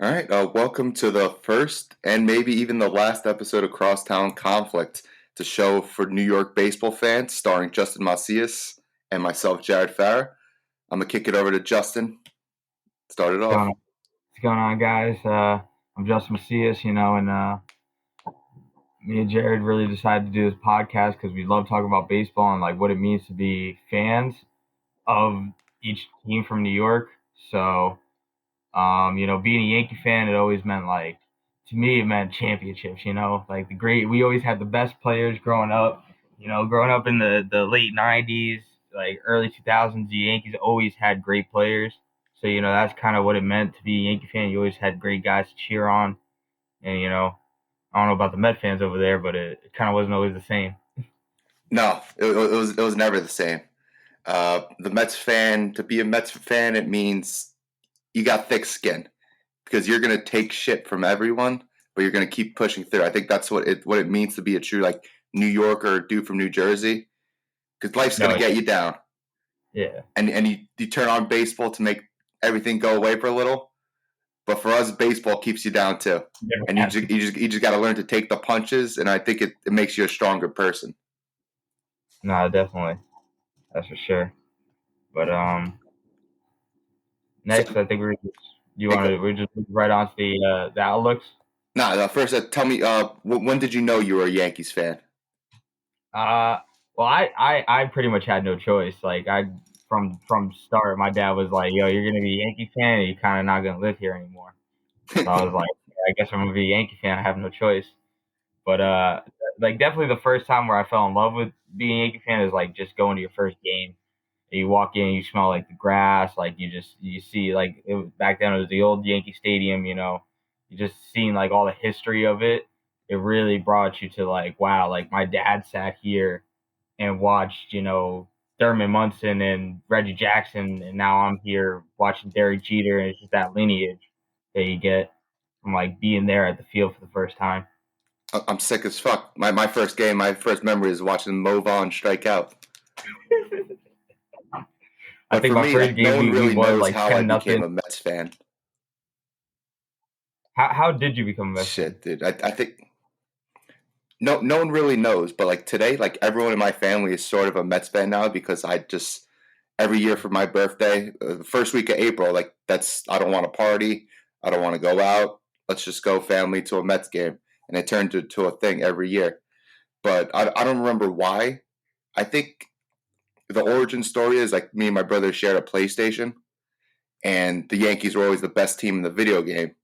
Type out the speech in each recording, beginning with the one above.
All right, welcome to the first and maybe even the last episode of Crosstown Conflict, the show for New York baseball fans, starring Justin Macias and myself, Jared Farrer. I'm gonna kick it over to Justin. Start it What's going off. on, what's going on guys? I'm Justin Macias, and me and Jared really decided to do this podcast because we love talking about baseball and like what it means to be fans of each team from New York. So, being a Yankee fan, it always meant like to me it meant championships. Like we always had the best players growing up. Growing up in the late '90s, like early 2000s, the Yankees always had great players. So that's kind of what it meant to be a Yankee fan. You always had great guys to cheer on, and I don't know about the Met fans over there, but it kind of wasn't always the same. No, it was never the same. The Mets fan to be a Mets fan, it means you got thick skin because you're gonna take shit from everyone, but you're gonna keep pushing through. I think that's what it means to be a true like New Yorker or dude from New Jersey, because life's No, gonna get you down. yeah, And you turn on baseball to make everything go away for a little. But for us, baseball keeps you down too, never and had. you just got to learn to take the punches. And I think it makes you a stronger person. No, definitely, that's for sure. But So, next, I think hey, we're just right on to the outlooks. nah, first, tell me, when did you know you were a Yankees fan? Uh, well, I pretty much had no choice. Like from start, my dad was like, "Yo, you're gonna be a Yankee fan, and you're kind of not gonna live here anymore." So I was like, yeah, "I guess I'm gonna be a Yankee fan. I have no choice." But like definitely the first time where I fell in love with being a Yankee fan is like just going to your first game. You walk in, you smell like the grass, like you see like back then it was the old Yankee Stadium. You just seeing like all the history of it. It really brought you to like wow, like my dad sat here and watched Thurman Munson and Reggie Jackson, and now I'm here watching Derek Jeter, and it's just that lineage that you get from like being there at the field for the first time. I'm sick as fuck. My first game, my first memory is watching Mo Vaughn strike out. I But think for my me, first like no game one we really won knows like how I 10-0. became a Mets fan. How did you become a Mets fan? Shit, dude. I think no one really knows. But like today, like everyone in my family is sort of a Mets fan now because I just every year for my birthday, the first week of April, like that's I don't want to party, I don't want to go out. Let's just go family to a Mets game, and it turned into a thing every year. But I don't remember why. I think the origin story is like me and my brother shared a PlayStation, and the Yankees were always the best team in the video game.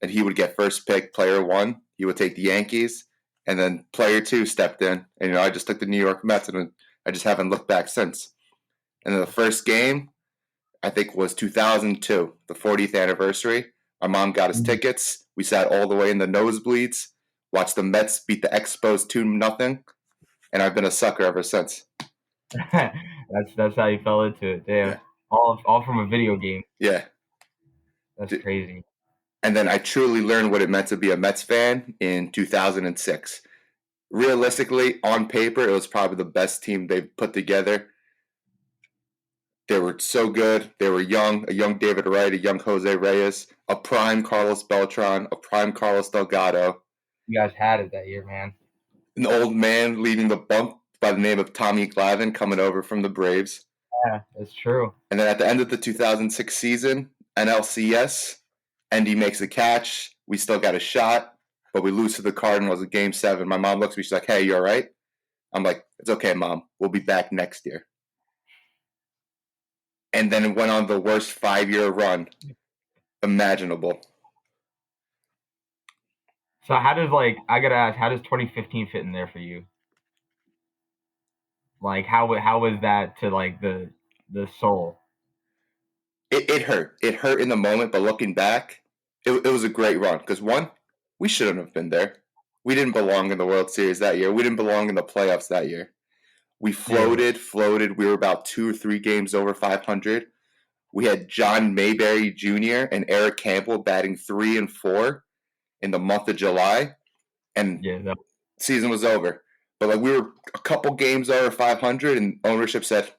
And he would get first pick, player one. He would take the Yankees, and then player two stepped in, and I just took the New York Mets, and I just haven't looked back since. And then the first game, I think was 2002, the 40th anniversary. My mom got us tickets. We sat all the way in the nosebleeds, watched the Mets beat the Expos 2-0, and I've been a sucker ever since. That's how you fell into it. Damn. Yeah. All from a video game. Yeah. That's crazy. And then I truly learned what it meant to be a Mets fan in 2006. Realistically, on paper, it was probably the best team they've put together. They were so good. They were young, a young David Wright, a young Jose Reyes, a prime Carlos Beltran, a prime Carlos Delgado, You guys had it that year, man. an old man leading the bump by the name of Tommy Glavine coming over from the Braves. Yeah, that's true. And then at the end of the 2006 season, NLCS, Endy makes a catch. We still got a shot, but we lose to the Cardinals in Game 7. My mom looks at me, she's like, hey, you all right? I'm like, it's okay, Mom. We'll be back next year. And then it went on the worst 5-year run imaginable. So how does like I gotta ask, how does 2015 fit in there for you? Like how was that to like the soul? It hurt. It hurt in the moment, but looking back, it was a great run. Because one, we shouldn't have been there. We didn't belong in the World Series that year. We didn't belong in the playoffs that year. We Yeah, floated. We were about 2 or 3 games over 500. We had John Mayberry Jr. and Eric Campbell batting 3 and 4 in the month of July, and yeah, that, season was over. But like we were a couple games over 500, and ownership said,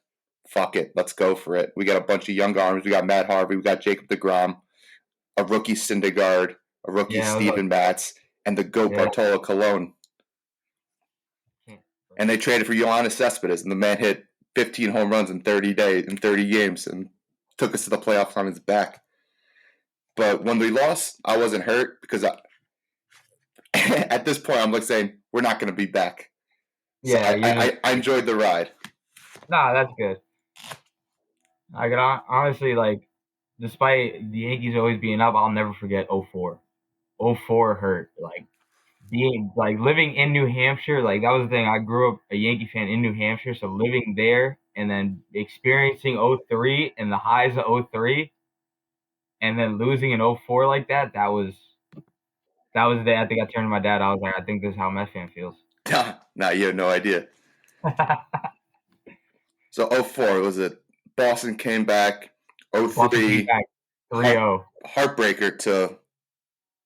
"Fuck it, let's go for it." We got a bunch of young arms. We got Matt Harvey. We got Jacob DeGrom. a rookie Syndergaard, a rookie Yeah, it was like Steven Matz, and the GOAT yeah. Bartolo Colon. Can't And they traded for Yoenis Cespedes, and the man hit 15 home runs in 30 days, in 30 games, and took us to the playoffs on his back. But when we lost, I wasn't hurt because at this point I'm like saying we're not going to be back. So yeah, you just I enjoyed the ride. nah. That's good. I could honestly like, despite the Yankees always being up, I'll never forget '04. '04 hurt. Like being like living in New Hampshire, like that was the thing. I grew up a Yankee fan in New Hampshire, so living there and then experiencing '03 and the highs of '03 and then losing in '04 like that, that was the day I think I turned to my dad. I was like, I think this is how a Mets fan feels. Nah, you have no idea. So 04 was it? Boston came back. Boston came 03 back 3-0. heartbreaker to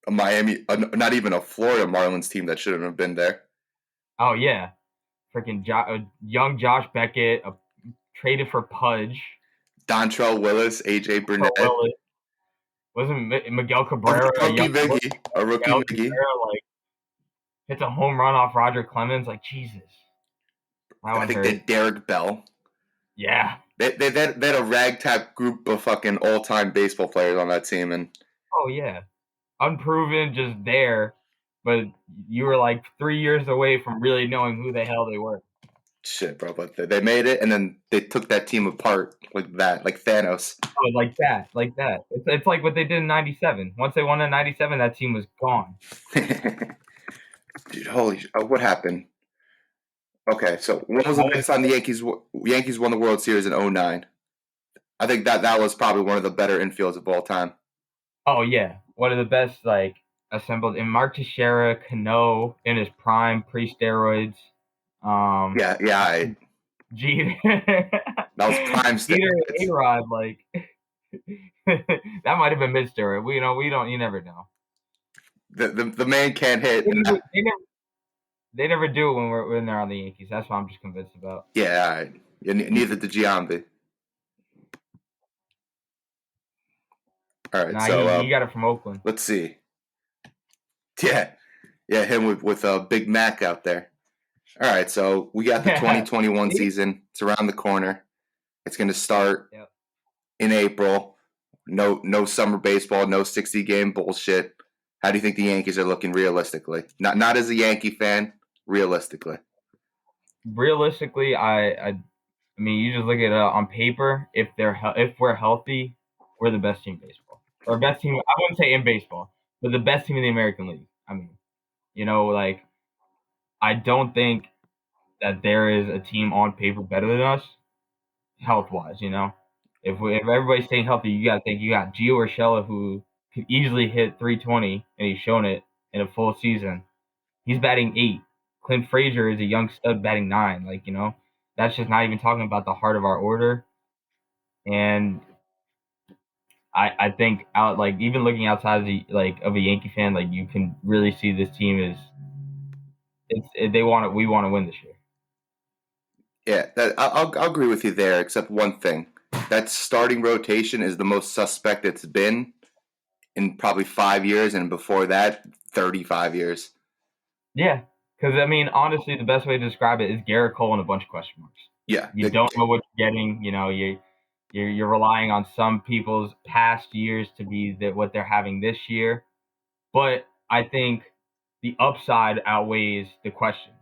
a Miami, not even a Florida Marlins team that shouldn't have been there. Oh yeah, freaking young Josh Beckett traded for Pudge. Dontrell Willis, AJ Burnett, Willis. Wasn't Miguel Cabrera a rookie Miggy, Miguel Cabrera like hits a home run off Roger Clemens? Like Jesus, that I one think hurt. they had Derek Bell. Yeah. They had a ragtag group of fucking all-time baseball players on that team, and Oh yeah, unproven, just there, but you were like 3 years away from really knowing who the hell they were. shit, bro. But they made it, and then they took that team apart like that, like Thanos. Oh, like that, like that. It's like what they did in '97. Once they won in '97, that team was gone. Dude, what happened? Okay, so when was the last time the Yankees won the World Series in 09? I think that was probably one of the better infields of all time. Oh yeah, one of the best like assembled in Mark Teixeira, Cano in his prime, pre-steroids. Yeah. Jeter, That was prime Jeter, steroids. A-Rod, like that might have been mid-steroid. We don't. You never know. The man can't hit. They never do it when they're on the Yankees. That's what I'm just convinced about. Yeah, neither did Giambi. All right, Nah, so he got it from Oakland. let's see. Yeah, him with Big Mac out there. All right, so we got the 2021 season. It's around the corner. It's going to start in April. No summer baseball, no 60-game bullshit. How do you think the Yankees are looking realistically? Not as a Yankee fan, realistically. Realistically, I mean, you just look at it on paper. If we're healthy, we're the best team in baseball, or best team. I wouldn't say in baseball, but the best team in the American League. I mean, like I don't think that there is a team on paper better than us, health wise. If everybody's staying healthy, you got to think you got Gio Urshela who could easily hit 320, and he's shown it in a full season. He's batting 8. Clint Frazier is a young stud batting 9. Like, that's just not even talking about the heart of our order. And I think out like even looking outside of a Yankee fan, like you can really see this team is we want to win this year. Yeah, I'll agree with you there, except one thing. That starting rotation is the most suspect it's been in probably 5 years, and before that, 35 years. Yeah, because I mean, honestly, the best way to describe it is Garrett Cole and a bunch of question marks. Yeah, you don't know what you're getting. You're relying on some people's past years to be what they're having this year, but I think the upside outweighs the questions.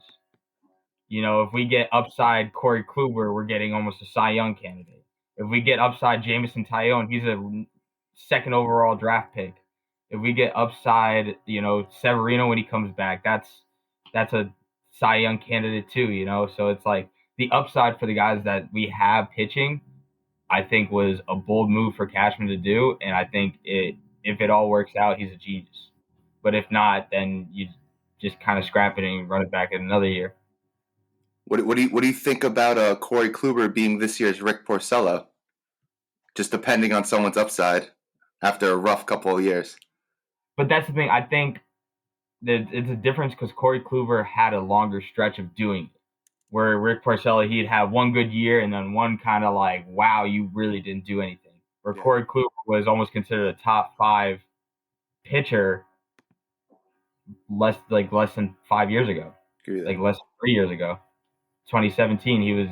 If we get upside Corey Kluber, we're getting almost a Cy Young candidate. If we get upside Jameson Taillon, he's a second overall draft pick. If we get upside, Severino when he comes back, that's a Cy Young candidate too. So it's like the upside for the guys that we have pitching, I think was a bold move for Cashman to do, and I think if it all works out, he's a genius. But if not, then you just kind of scrap it and run it back in another year. What do you think about Corey Kluber being this year's Rick Porcello? Just depending on someone's upside after a rough couple of years. But that's the thing. I think that it's a difference because Corey Kluber had a longer stretch of doing it. Where Rick Porcello, he'd have one good year and then one kind of like, wow, you really didn't do anything. Where Corey Kluber was almost considered a top 5 pitcher less than 5 years ago, Agree with like that. less than 3 years ago. 2017, he was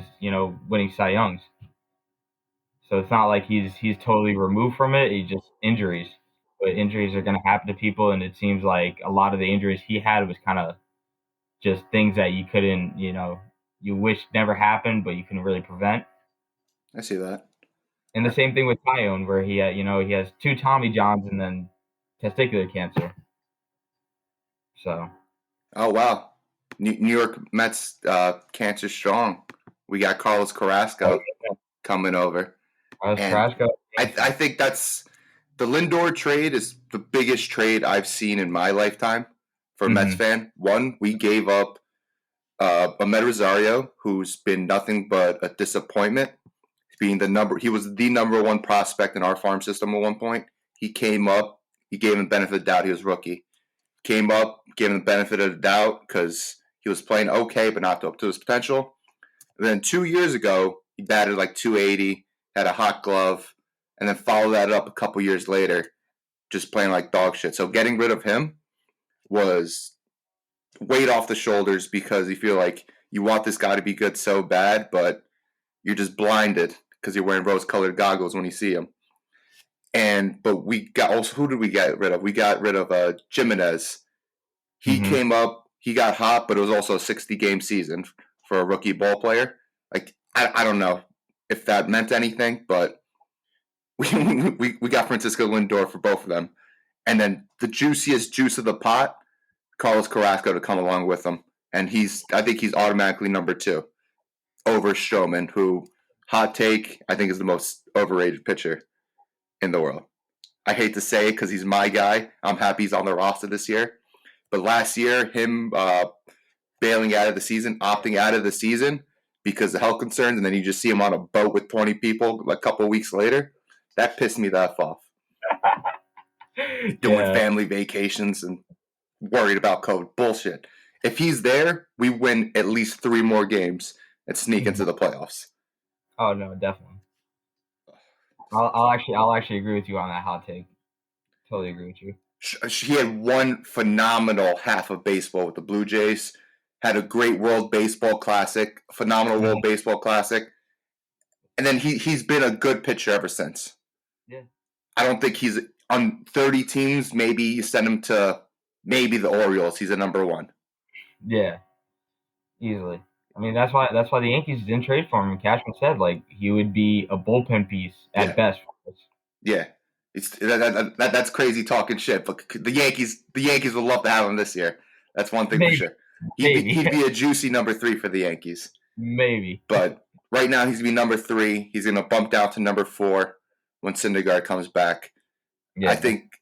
winning Cy Youngs. So it's not like he's totally removed from it. He just injuries, but injuries are going to happen to people, and it seems like a lot of the injuries he had was kind of just things that you couldn't, you wish never happened, but you couldn't really prevent. I see that. And the same thing with Tyone, where he has two Tommy Johns and then testicular cancer. So, Oh wow, New York Mets cancer strong. We got Carlos oh, Carrasco coming over, and Carrasco. I think that's the Lindor trade is the biggest trade I've seen in my lifetime for a Mets Mm-hmm. fan. One, we gave up Ahmed Rosario, who's been nothing but a disappointment. He was the number one prospect in our farm system at one point. He came up, he gave him benefit of the doubt. He was rookie. Came up, gave him the benefit of the doubt because he was playing okay, but not up to his potential. And then 2 years ago, he batted like 280, had a hot glove, and then followed that up a couple years later, just playing like dog shit. So getting rid of him was weight off the shoulders because you feel like you want this guy to be good so bad, but you're just blinded because you're wearing rose-colored goggles when you see him. But we got also who did we get rid of? We got rid of Jimenez. He Mm-hmm. came up, he got hot, but it was also a 60-game season for a rookie ball player. Like I don't know if that meant anything, but we got Francisco Lindor for both of them, and then the juiciest juice of the pot, Carlos Carrasco to come along with him, and I think he's automatically number two over Stroman, who hot take I think is the most overrated pitcher in the world. I hate to say it because he's my guy. I'm happy he's on the roster this year, but last year him bailing out of the season, opting out of the season because of health concerns, and then you just see him on a boat with 20 people a couple of weeks later. That pissed me the F off. Doing Yeah. family vacations and worried about COVID. Bullshit. If he's there, we win at least 3 more games and sneak Mm-hmm. into the playoffs. Oh no, definitely. I'll actually agree with you on that hot take. Totally agree with you. He had one phenomenal half of baseball with the Blue Jays, had a great World Baseball Classic, phenomenal World Mm-hmm. Baseball Classic, and then he's been a good pitcher ever since. Yeah. I don't think he's on 30 teams. Maybe you send him to maybe the Orioles. He's a number one. Yeah. Easily. I mean, that's why the Yankees didn't trade for him. And Cashman said like he would be a bullpen piece at Yeah, best for us. yeah. That's crazy talking shit. But the Yankees would love to have him this year. That's one thing for Maybe, sure. He'd be maybe, he'd be a juicy number three for the Yankees. maybe. But right now he's gonna be number three. He's gonna bump down to number four when Syndergaard comes back. I Yeah. think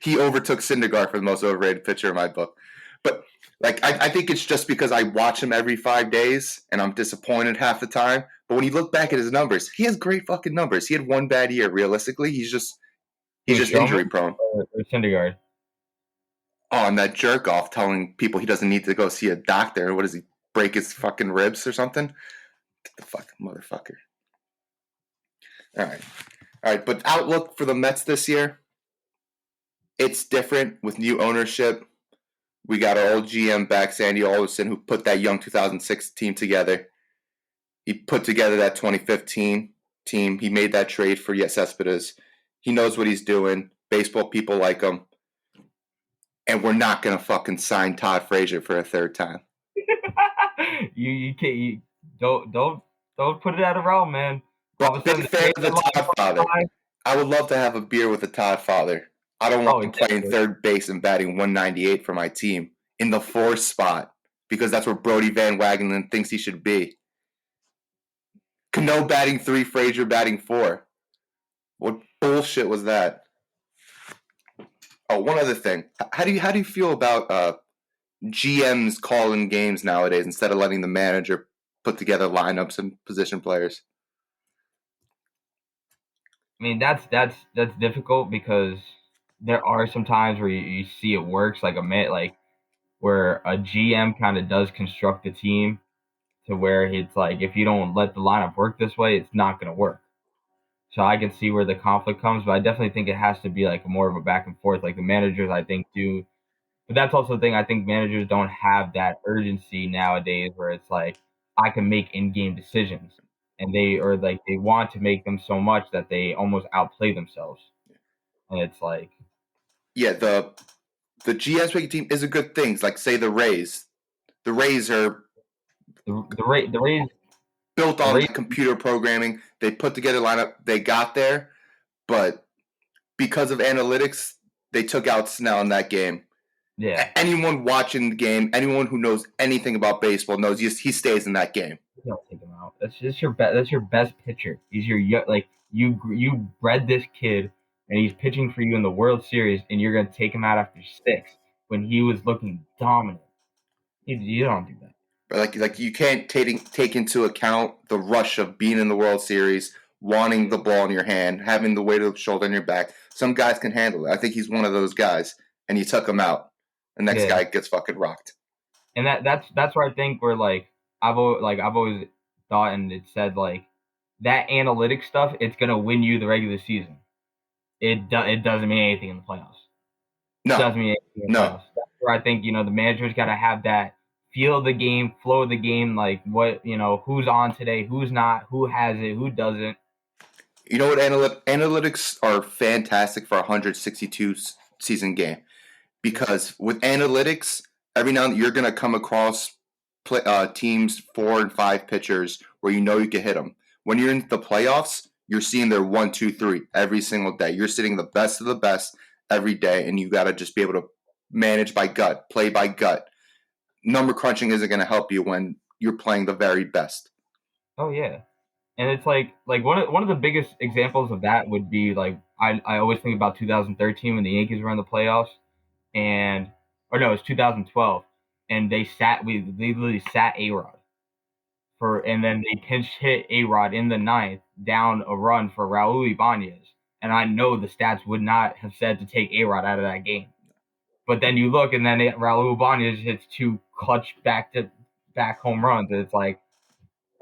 he overtook Syndergaard for the most overrated pitcher in my book. But like I think it's just because I watch him every 5 days and I'm disappointed half the time. But when you look back at his numbers, he has great fucking numbers. He had one bad year. Realistically, Who he's was just Stroman injury prone. or Syndergaard? Oh, and that jerk off telling people he doesn't need to go see a doctor. What does he break his fucking ribs or something? Get the fuck motherfucker. All right. But outlook for the Mets this year, it's different with new ownership. We got our old GM back, Sandy Alderson, who put that young 2006 team together. He put together that 2015 team. He made that trade for Cespedes. He knows what he's doing. Baseball people like him. And we're not going to fucking sign Todd Frazier for a third time. You can't don't put it out of realm, man. Well, All of a big sudden the fan trade of the deadline Todd comes father. by. I would love to have a beer with the Todd father. I don't want Oh, him playing exactly. third base and batting 198 for my team in the fourth spot because that's where Brody Van Wagenen thinks he should be. Cano batting three, Frazier batting four. What bullshit was that? Oh, one other thing. How do you feel about GMs calling games nowadays instead of letting the manager put together lineups and position players? I mean, that's difficult because there are some times where you see it works like where a GM kind of does construct a team to where it's like if you don't let the lineup work this way, it's not going to work. So I can see where the conflict comes, but I definitely think it has to be like more of a back and forth. Like the managers, I think do, but that's also the thing. I think managers don't have that urgency nowadays, where it's like I can make in-game decisions, and they want to make them so much that they almost outplay themselves, and it's like Yeah, the GM's making team is a good thing. Like say the Rays. The Rays are the Rays built the on Rays. the computer programming. They put together a lineup. They got there, but because of analytics, they took out Snell in that game. Yeah, Anyone watching the game, anyone who knows anything about baseball knows he stays in that game. you don't take him out. That's just your best. That's your best pitcher. He's like you bred this kid, and he's pitching for you in the World Series, and you're gonna take him out after 6 when he was looking dominant. You don't do that. But like you can't take into account the rush of being in the World Series, wanting the ball in your hand, having the weight of the shoulder on your back. Some guys can handle it. I think he's one of those guys, and you took him out. The next Yeah, guy gets fucking rocked. and that's where I think we're like I've always thought, and it said like that analytic stuff. It's gonna win you the regular season. It doesn't mean anything in the playoffs. No, Doesn't mean anything in the no. playoffs. That's where I think the manager's got to have that feel of the game, flow of the game, like what who's on today, who's not, who has it, who doesn't. You know what? Analytics are fantastic for a 162 season game because with analytics, every now and then you're going to come across teams 4 and 5 pitchers where you know you can hit them. When you're in the playoffs, you're seeing their 1, 2, 3 every single day. You're sitting the best of the best every day, and you got to just be able to manage by gut, play by gut. Number crunching isn't going to help you when you're playing the very best. Oh yeah, and it's like one of the biggest examples of that would be like I always think about 2013 when the Yankees were in the playoffs, and or no, it's 2012, and they literally sat A-Rod and then they pinch hit A-Rod in the ninth down a run for Raul Ibanez. And I know the stats would not have said to take A-Rod out of that game. But then you look, and then Raul Ibanez hits 2 clutch back home runs. And it's like,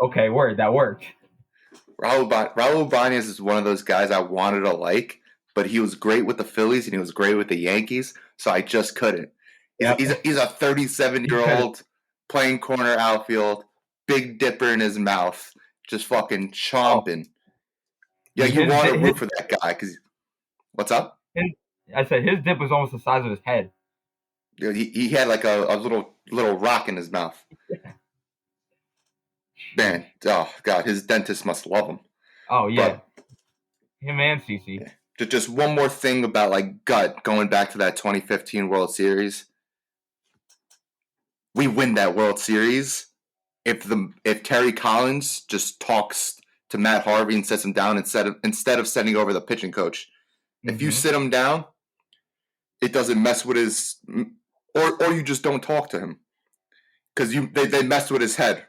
okay, that worked. Raul Ibanez is one of those guys I wanted to like, but he was great with the Phillies and he was great with the Yankees, so I just couldn't. Yep. He's a 37-year-old playing corner outfield, big dipper in his mouth, just fucking Oh, chomping. Yeah, dude, you want to root for that guy because what's up? I said his dip was almost the size of his head. Dude, he had like a little rock in his mouth. Man, oh god, his dentist must love him. Oh yeah, But him and CC. just one more thing about like gut going back to that 2015 World Series. We win that World Series if Terry Collins just talks to Matt Harvey and sets him down instead of sending over the pitching coach. If you sit him down, it doesn't mess with his or you just don't talk to him because they messed with his head.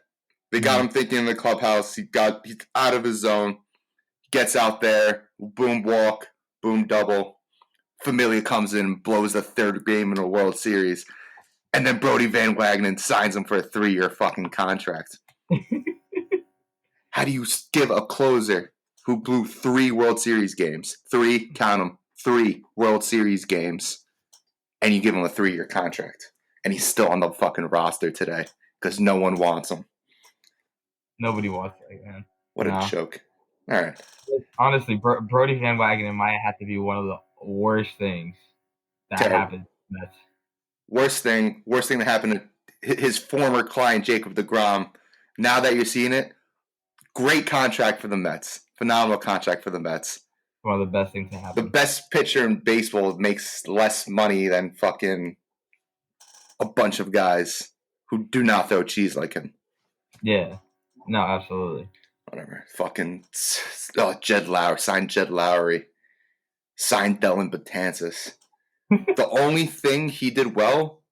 They got him thinking in the clubhouse. He's out of his zone. Gets out there, boom walk, boom double. Familia comes in, blows the third game in a World Series, and then Brody Van Wagenen signs him for a 3-year fucking contract. How do you give a closer who blew 3 World Series games, 3, count them, 3 World Series games, and you give him a 3-year contract, and he's still on the fucking roster today because no one wants him? Nobody wants that, man. What a joke. All right. Honestly, Brody Van Wagenen might have to be one of the worst things that happened. That's worst thing that happened to his former client Jacob deGrom. Now that you're seeing it, great contract for the Mets. Phenomenal contract for the Mets. one of the best things to happen. The best pitcher in baseball makes less money than fucking a bunch of guys who do not throw cheese like him. Yeah. No, absolutely. Whatever. Fucking Jed Lowry. Signed Jed Lowry. Signed Dellin Betances. The only thing he did well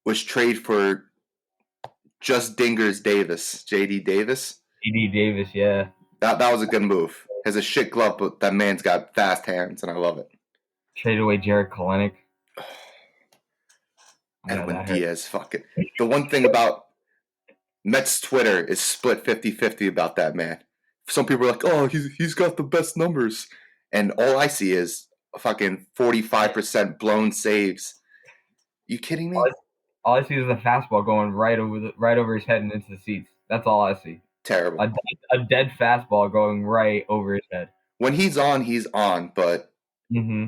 was trade for Just Dingers Davis. JD Davis. JD Davis, yeah. That was a good move. Has a shit glove, but that man's got fast hands, and I love it. Traded away Jared Kalenic. Edwin Diaz, fuck it. The one thing about Mets Twitter is split 50-50 about that man. some people are like, oh, he's got the best numbers, and all I see is fucking 45% blown saves. You kidding All me? I, all I see is the fastball going right over his head and into the seats. That's all I see. Terrible. A dead fastball going right over his head. When he's on, he's on, but Mm-hmm.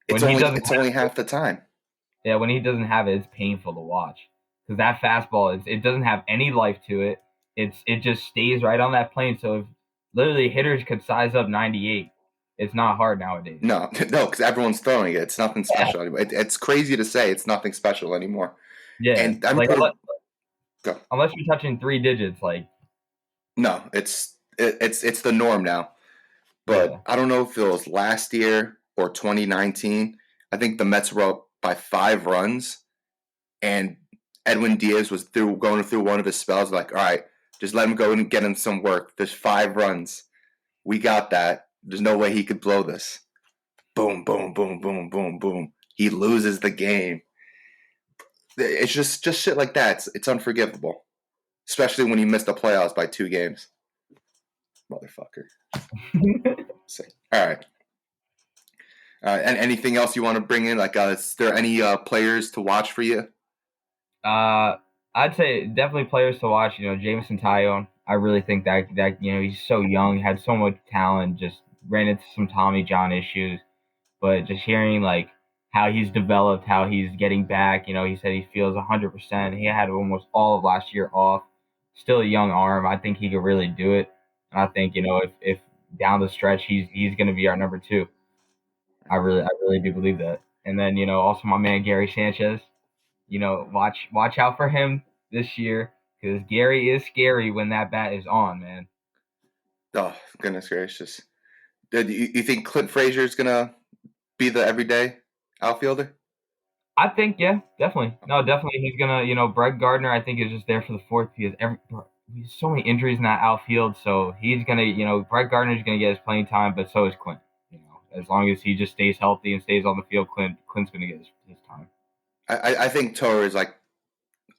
it's When he only doesn't it's only half the time. Yeah, when he doesn't have it, it's painful to watch because that fastball it doesn't have any life to it. It just stays right on that plane. So if literally hitters could size up 98, it's not hard nowadays. No, no, because everyone's throwing it. It's nothing special anymore. It's crazy to say it's nothing special anymore. Yeah, And I like remember, go. unless you're touching three digits, like No, it's the norm now. But yeah, I don't know if it was last year or 2019. I think the Mets were up by 5 runs, and Edwin Diaz was going through one of his spells. Like, all right, just let him go and get him some work. There's 5 runs. We got that. There's no way he could blow this. Boom, boom, boom, boom, boom, boom. He loses the game. It's just shit like that. It's unforgivable, especially when you missed the playoffs by 2 games. Motherfucker. So, all right. And anything else you want to bring in? Like, is there any players to watch for you? uh, I'd say definitely players to watch. You know, Jameson Tyone. I really think that he's so young, had so much talent, just ran into some Tommy John issues. But just hearing like how he's developed, how he's getting back, he said he feels 100%. He had almost all of last year off. Still a young arm. I think he could really do it. And I think if down the stretch he's going to be our number two. I really do believe that. And then also my man Gary Sanchez. Watch out for him this year because Gary is scary when that bat is on, man. Oh, goodness gracious. You think Clint Frazier is going to be the everyday outfielder? I think, yeah, definitely. No, definitely he's gonna. Brett Gardner, I think is just there for the fourth because there's so many injuries in that outfield. So he's gonna, Brett Gardner's gonna get his playing time, but so is Clint. As long as he just stays healthy and stays on the field, Clint's gonna get his time. I think towards like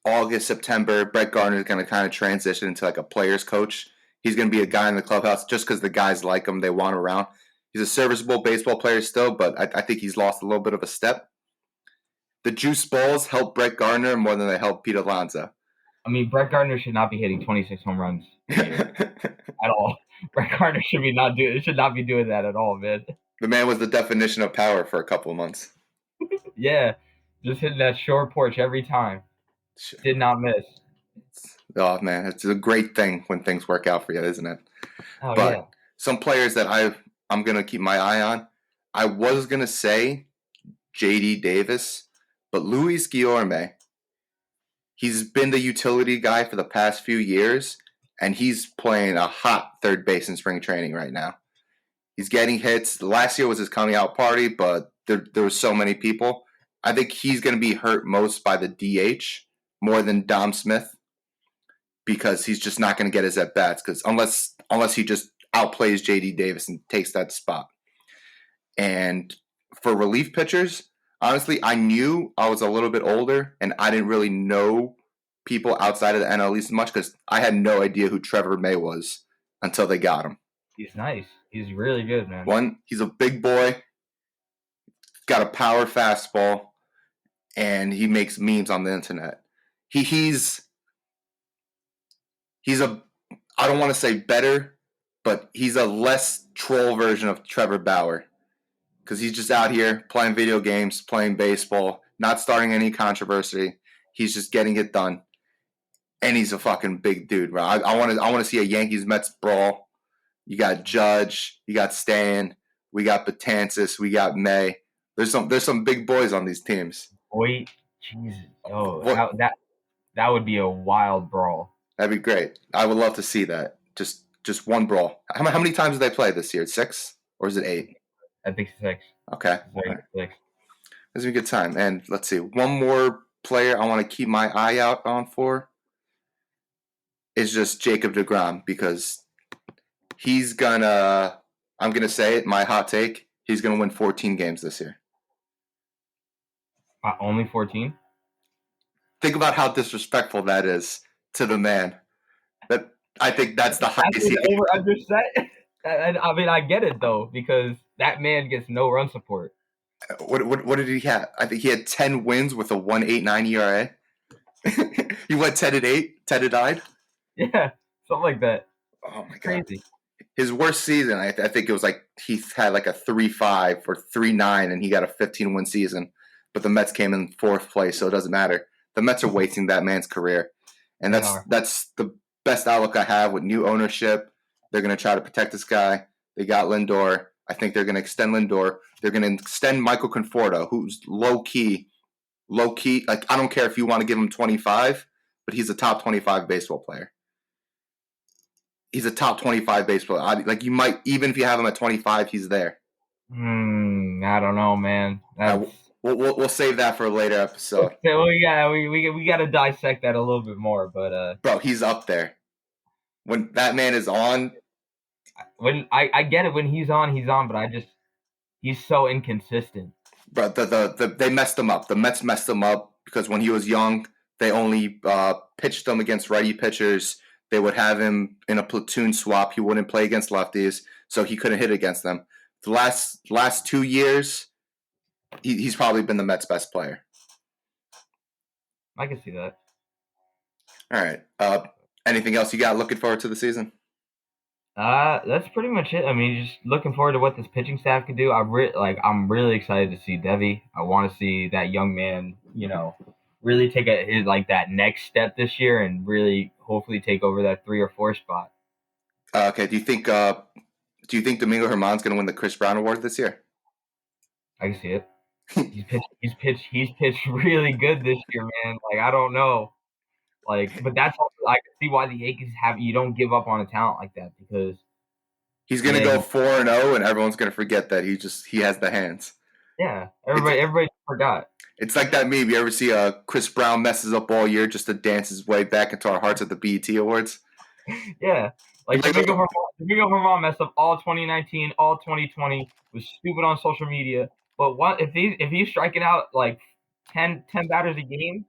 August, September, Brett Gardner is going to kind of transition into like a player's coach. He's going to be a guy in the clubhouse just because the guys like him, they want him around. He's a serviceable baseball player still, but I think he's lost a little bit of a step. The juice balls help Brett Gardner more than they help Pete Alonso. I mean, Brett Gardner should not be hitting 26 home runs a year at all. Brett Gardner should not be doing that at all, man. The man was the definition of power for a couple of months. Yeah, just hitting that short porch every time. Did not miss. Oh man, it's a great thing when things work out for you, isn't it? Oh yeah. But some players that I'm gonna keep my eye on. I was gonna say J.D. Davis, but Luis Guillorme. He's been the utility guy for the past few years, and he's playing a hot third base in spring training right now. He's getting hits. Last year was his coming out party, but there were so many people. I think he's going to be hurt most by the DH more than Dom Smith because he's just not going to get his at bats because unless he just outplays JD Davis and takes that spot. And for relief pitchers, honestly, I knew I was a little bit older and I didn't really know people outside of the NL East much because I had no idea who Trevor May was until they got him. He's nice. He's really good, man. One, he's a big boy, got a power fastball, and he makes memes on the internet. He's a I don't want to say better, but he's a less troll version of Trevor Bauer because he's just out here playing video games, playing baseball, not starting any controversy. He's just getting it done, and he's a fucking big dude, bro. I want to see a Yankees Mets brawl. You got Judge, you got Stan, we got Betances, we got May. There's some big boys on these teams. Wait, Jesus, What? that would be a wild brawl. That'd be great. I would love to see that. Just one brawl. How many times did they play this year? 6 or is it 8? I think 6. Okay. Right. 6. This is a good time. And let's see. One more player I want to keep my eye out on for is just Jacob deGrom because he's gonna. I'm gonna say it. My hot take. He's gonna win 14 games this year. Only 14. Think about how disrespectful that is to the man. That I think that's the That's highest an he could. over under set. And I mean, I get it though because that man gets no run support. What did he have? I think he had 10 wins with a 1.89 ERA. He went 10-8, 10-9. Yeah, something like that. Oh my It's god. crazy. His worst season, I think it was like he had like a 3.5 or 3.9, and he got a 15-win season. But the Mets came in fourth place, so it doesn't matter. The Mets are wasting that man's career, and They that's are. that's the best outlook I have with new ownership. They're going to try to protect this guy. They got Lindor. I think they're going to extend Lindor. They're going to extend Michael Conforto, who's low key. Like I don't care if you want to give him 25, but he's a top 25 baseball player. He's a top 25 baseball. Like you might even if you have him at 25, he's there. I don't know, man. That's We'll save that for a later episode. okay. Well, yeah, we got to dissect that a little bit more. But Bro, he's up there. When that man is on, when I get it when he's on, he's on. But he's so inconsistent. bro, they messed him up. The Mets messed him up because when he was young, they only pitched him against righty pitchers. They would have him in a platoon swap. He wouldn't play against lefties, so he couldn't hit against them. The last 2 years, he's probably been the Mets' best player. I can see that. All right. Anything else you got looking forward to the season? That's pretty much it. I mean, just looking forward to what this pitching staff can do. I'm really excited to see Devi. I want to see that young man, really take his like that next step this year and really hopefully take over that 3 or 4 spot. Okay. Do you think Domingo Germán's going to win the Chris Brown Award this year? I can see it. He's pitched really good this year, man. Like I don't know, but that's also, I can see why the Yankees you don't give up on a talent like that because He's going to yeah, go 4-0, and everyone's going to forget that he has the hands. everybody forgot. It's like that meme. You ever see Chris Brown messes up all year just to dance his way back into our hearts at the BET Awards? Yeah, like Domingo Germán messed up all 2019, all 2020, was stupid on social media. But what if he's striking out like 10 batters a game?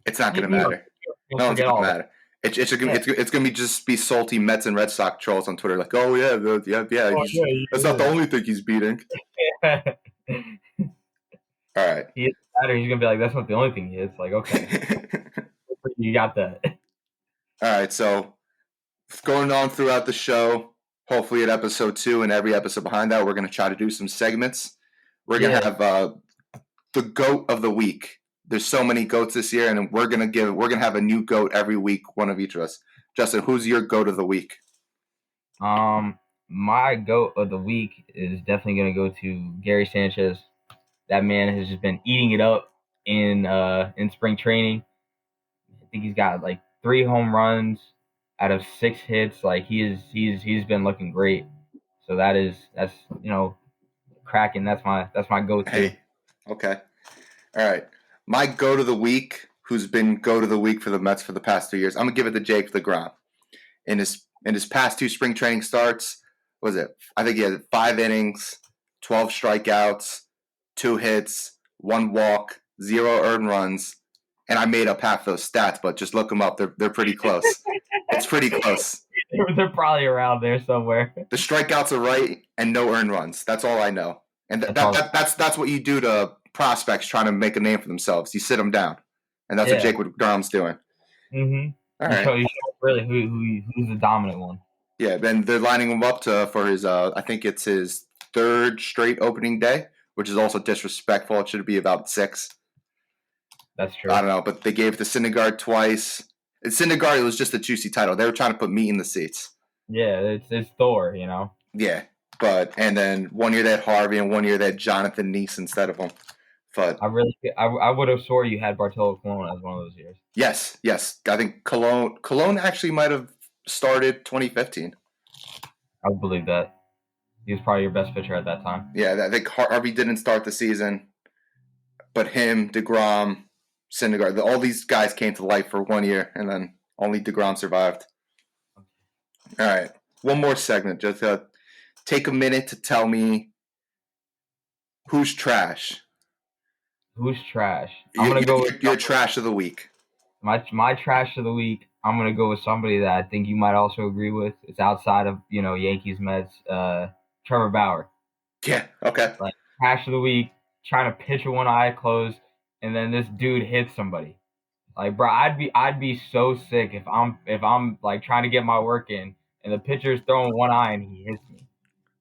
It's not going to He'll matter. No, it's forget not going all to of it. matter. It's Yeah. going to just be salty Mets and Red Sox trolls on Twitter like, oh yeah, yeah. Oh, That's not the only thing he's beating. yeah. All right. He hits a batter, he's gonna be like, that's not the only thing he hits. Like, okay, you got that. All right. So going on throughout the show, hopefully at episode 2 and every episode behind that, we're going to try to do some segments. We're going to have the GOAT of the week. There's so many GOATs this year, and we're gonna have a new GOAT every week, one of each of us. Justin, who's your GOAT of the week? My goat of the week is definitely gonna go to Gary Sanchez. That man has just been eating it up in spring training. I think he's got like 3 home runs out of 6 hits. Like he's been looking great. So that's cracking. That's my go-to. Hey, okay, all right. My GOAT of the week, who's been GOAT of the week for the Mets for the past 2 years, I'm gonna give it to Jake DeGrom. In his past 2 spring training starts, what was it? I think he had 5 innings, 12 strikeouts, 2 hits, 1 walk, 0 earned runs, and I made up half those stats, but just look them up. They're pretty close. It's pretty close. They're probably around there somewhere. The strikeouts are right and no earned runs. That's all I know. And that's what you do to prospects trying to make a name for themselves. You sit them down, and that's what Jake DeGrom's doing. Mm-hmm. All right. You show really who's the dominant one. Yeah, then they're lining him up for his. I think it's his 3rd straight opening day, which is also disrespectful. It should be about 6. That's true. I don't know, but they gave it to Syndergaard twice. Syndergaard, it was just a juicy title. They were trying to put meat in the seats. Yeah, it's Thor, Yeah, and then 1 year they had Harvey, and 1 year they had Jonathan Neese instead of him. But I would have swore you had Bartolo Colon as one of those years. Yes. I think Cologne actually might have started 2015. I would believe that. He was probably your best pitcher at that time. Yeah, I think Harvey didn't start the season, but him, DeGrom, Syndergaard, all these guys came to life for 1 year, and then only DeGrom survived. All right, one more segment. Just take a minute to tell me who's trash. Who's trash? I'm gonna go with your trash of the week. my trash of the week. I'm gonna go with somebody that I think you might also agree with. It's outside of Yankees Mets. Trevor Bauer, Yeah. Okay. like cash of the week, trying to pitch with one eye closed, and then this dude hits somebody. Like, bro, I'd be so sick if I'm like trying to get my work in and the pitcher's throwing one eye and he hits me.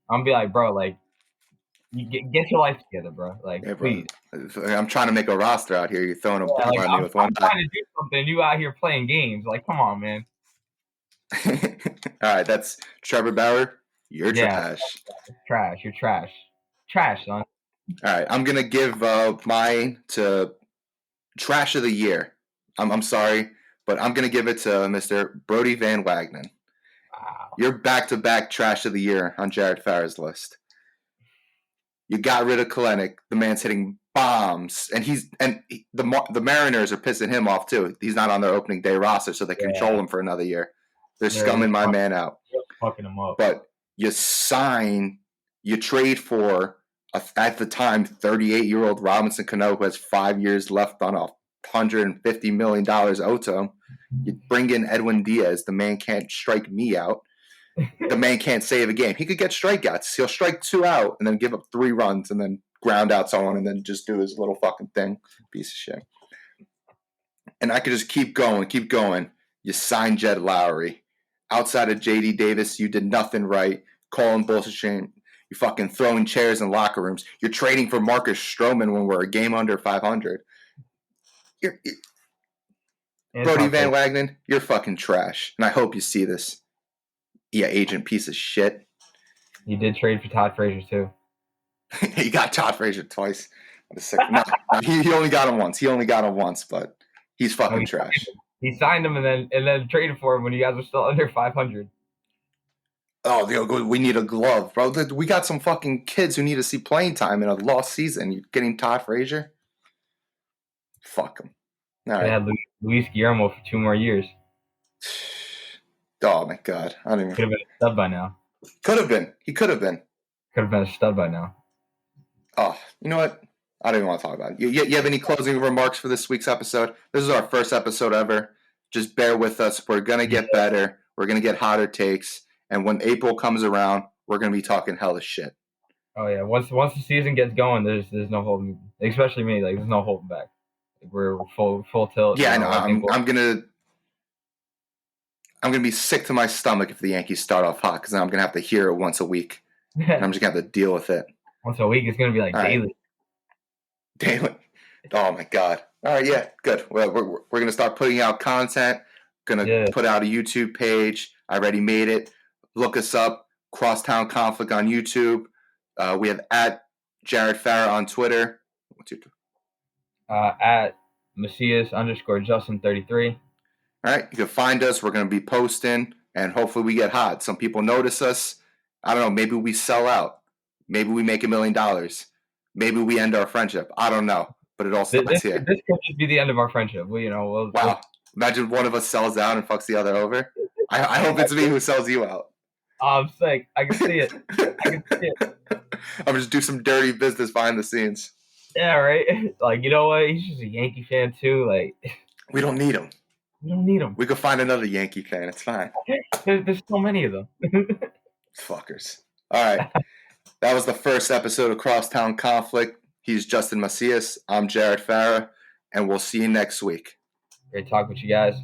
I'm gonna be like, bro, like you get your life together, bro. Like, Yeah, bro. please. I'm trying to make a roster out here. You're throwing a Yeah, ball like at me I'm with one I'm eye. trying to do something. You out here playing games. Like, come on, man. All right, that's Trevor Bauer. You're Yeah, trash. trash. You're trash. Trash, son. All right, I'm gonna give mine to trash of the year. I'm sorry, but I'm gonna give it to Mr. Brody Van Wagenen. Wow. You're back to back trash of the year on Jared Farr's list. You got rid of Kalenic. The man's hitting bombs, and the Mariners are pissing him off too. He's not on their opening day roster, so they control Yeah, him for another year. They're they're scumming my man out. fucking them up. But you trade for at the time 38-year-old Robinson Cano who has 5 years left on a $150 million owed to him. You bring in Edwin Diaz. The man can't strike me out. The man can't save a game. He could get strikeouts. He'll strike 2 out and then give up 3 runs and then ground out someone and then just do his little fucking thing. Piece of shit. And I could just keep going, keep going. You signed Jed Lowry. Outside of JD Davis, you did nothing right. Calling bullshit. You're fucking throwing chairs in locker rooms. You're trading for Marcus Stroman when we're a game under 500. Brody Van Wagenen, you're fucking trash. And I hope you see this. Yeah, agent piece of shit. You did trade for Todd Frazier too. He got Todd Frazier twice. No, he only got him once. He only got him once, but he's fucking trash. He signed him and then traded for him when you guys were still under 500. Oh, we need a glove, bro. We got some fucking kids who need to see playing time in a lost season. You're getting Todd Frazier? Fuck him. All right. They had Luis Guillermo for 2 more years. Oh my god. I don't even. Could have been a stud by now. Could have been. He could have been. Could have been a stud by now. Oh, you know what? I don't even want to talk about it. You have any closing remarks for this week's episode? This is our first episode ever. Just bear with us. We're going to get better. We're going to get hotter takes. And when April comes around, we're going to be talking hella shit. Oh, yeah. Once the season gets going, there's no holding, especially me, like, there's no holding back. Like, we're full tilt. Yeah, I know. I'm going to be sick to my stomach if the Yankees start off hot because then I'm going to have to hear it once a week. And I'm just going to have to deal with it. Once a week, it's going to be like daily. Right. Daily. Oh my god. All right, yeah, good. Well, we're going to start putting out content. Going to put out a YouTube page. I already made it. Look us up. Crosstown Conflict on YouTube. We have at Jared Farah on Twitter. What's your Twitter? At Macias_Justin33. All right, you can find us. We're going to be posting, and hopefully we get hot. Some people notice us. I don't know. Maybe we sell out. Maybe we make $1 million. Maybe we end our friendship. I don't know, but it all starts here. This could just be the end of our friendship. Wow. Imagine one of us sells out and fucks the other over. I hope it's me who sells you out. I'm sick. I can see it. I'm just do some dirty business behind the scenes. Yeah, right. Like, you know what? He's just a Yankee fan too. Like, we don't need him. We could find another Yankee fan. It's fine. There's so many of them. Fuckers. All right. That was the first episode of Crosstown Conflict. He's Justin Macias. I'm Jared Farah, and we'll see you next week. Great talk with you guys.